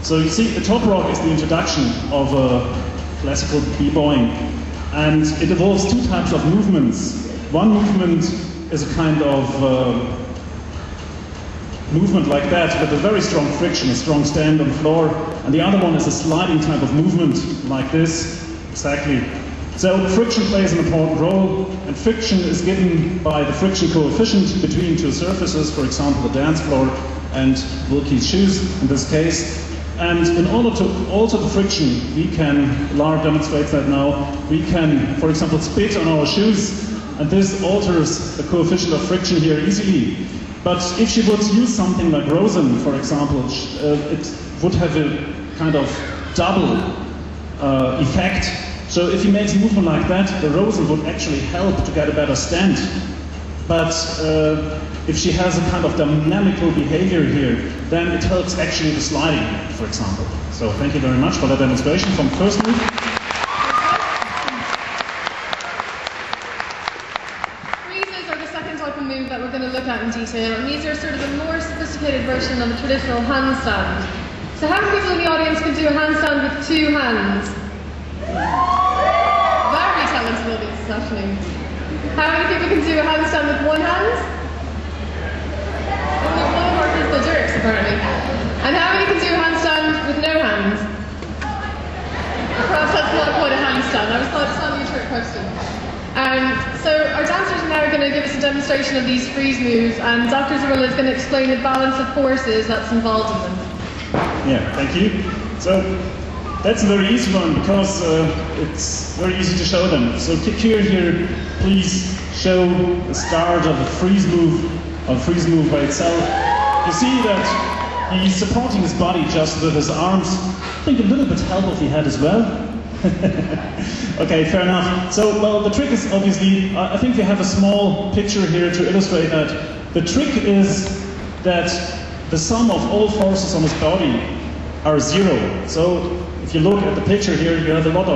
So you see, the top rock is the introduction of classical b-boying, and it involves two types of movements. One movement is a kind of movement like that, with a very strong friction, a strong stand on the floor, and the other one is a sliding type of movement like this, exactly. So friction plays an important role, and friction is given by the friction coefficient between two surfaces, for example the dance floor and Wilkie's shoes in this case. And in order to alter the friction, we can, Lara demonstrates that now, we can, for example, spit on our shoes, and this alters the coefficient of friction here easily. But if she would use something like rosin, for example, it would have a kind of double effect. So if he makes a movement like that, the rosin would actually help to get a better stand. But if she has a kind of dynamical behavior here, then it helps actually the sliding, for example. So thank you very much for that demonstration from the first move. Freezes are the second type of move that we're going to look at in detail, and these are sort of a more sophisticated version of the traditional handstand. So how many people in the audience can do a handstand with two hands? Very talented audience this afternoon. How many people can do a handstand with one hand? Only one of our physical jerks, apparently. And how many can do a handstand with no hands? Perhaps that's not quite a handstand. I was thought it's not a trick question. So our dancers are now going to give us a demonstration of these freeze moves, and Dr. Zarilla is going to explain the balance of forces that's involved in them. Yeah, thank you. So that's a very easy one because it's very easy to show them. So Kikir here, please show the start of a freeze move by itself. You see that he's supporting his body just with his arms. I think a little bit help if he had as well. Okay, fair enough. So, well, the trick is obviously, I think we have a small picture here to illustrate that. The trick is that the sum of all forces on his body are zero. So if you look at the picture here, you have a lot of